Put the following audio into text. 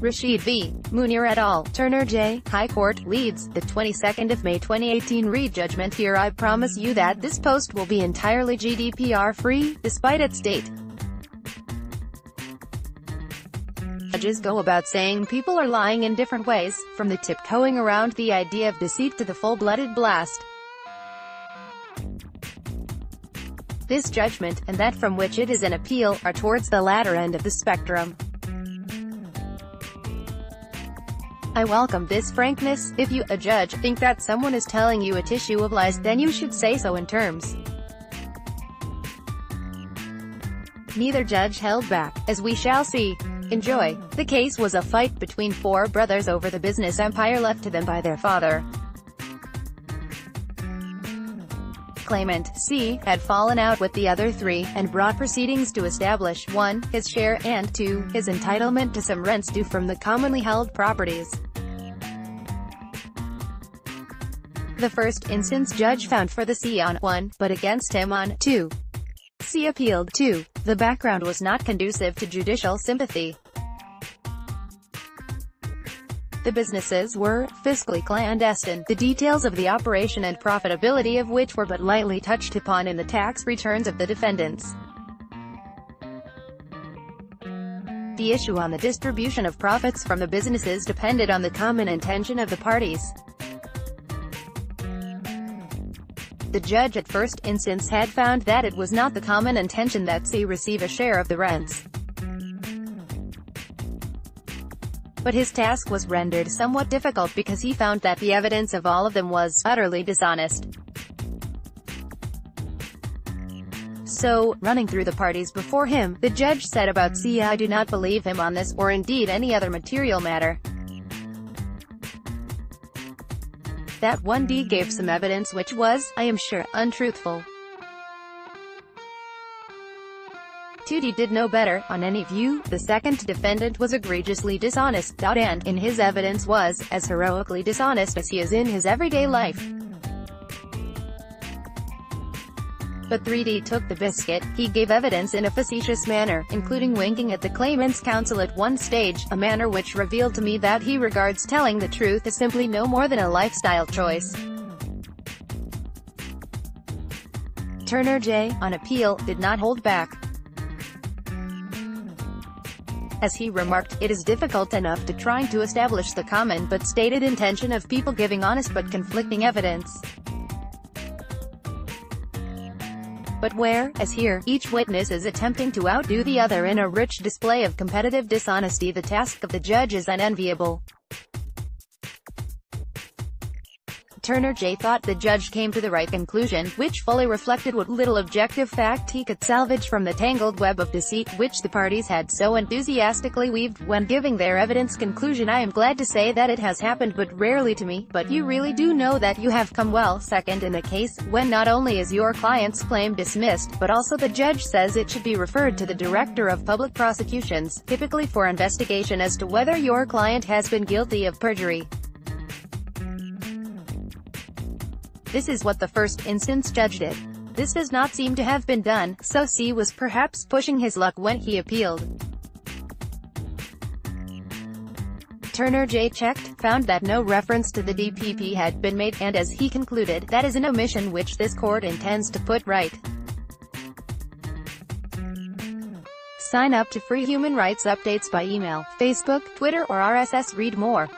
Rashid v. Munir et al., Turner J., High Court, Leeds, the 22nd of May 2018. Read judgment here. I promise you that this post will be entirely GDPR-free, despite its date. Judges go about saying people are lying in different ways, from the tiptoeing around the idea of deceit to the full-blooded blast. This judgment, and that from which it is an appeal, are towards the latter end of the spectrum. I welcome this frankness. If you, a judge, think that someone is telling you a tissue of lies, then you should say so in terms. Neither judge held back, as we shall see. Enjoy. The case was a fight between four brothers over the business empire left to them by their father. Claimant, C, had fallen out with the other three, and brought proceedings to establish 1. His share, and 2. His entitlement to some rents due from the commonly held properties. The first instance judge found for the C on 1, but against him on 2. C appealed 2. The background was not conducive to judicial sympathy. The businesses were fiscally clandestine, the details of the operation and profitability of which were but lightly touched upon in the tax returns of the defendants. The issue on the distribution of profits from the businesses depended on the common intention of the parties. The judge at first instance had found that it was not the common intention that C receive a share of the rents. But his task was rendered somewhat difficult because he found that the evidence of all of them was utterly dishonest. So, running through the parties before him, the judge said about C, I do not believe him on this, or indeed any other material matter. That 1D gave some evidence which was, I am sure, untruthful. 2D did no better, on any view. The second defendant was egregiously dishonest, and, in his evidence was, as heroically dishonest as he is in his everyday life. But 3D took the biscuit. He gave evidence in a facetious manner, including winking at the claimant's counsel at one stage, a manner which revealed to me that he regards telling the truth as simply no more than a lifestyle choice. Turner J., on appeal, did not hold back. As he remarked, it is difficult enough to trying to establish the common but stated intention of people giving honest but conflicting evidence. But where, as here, each witness is attempting to outdo the other in a rich display of competitive dishonesty, the task of the judge is unenviable. Turner J. thought the judge came to the right conclusion, which fully reflected what little objective fact he could salvage from the tangled web of deceit, which the parties had so enthusiastically weaved when giving their evidence. Conclusion: I am glad to say that it has happened but rarely to me, but you really do know that you have come well second in a case, when not only is your client's claim dismissed, but also the judge says it should be referred to the Director of Public Prosecutions, typically for investigation as to whether your client has been guilty of perjury. This is what the first instance judge did. This does not seem to have been done, so C was perhaps pushing his luck when he appealed. Turner J. checked, found that no reference to the DPP had been made, and as he concluded, that is an omission which this court intends to put right. Sign up to free human rights updates by email, Facebook, Twitter or RSS. Read more.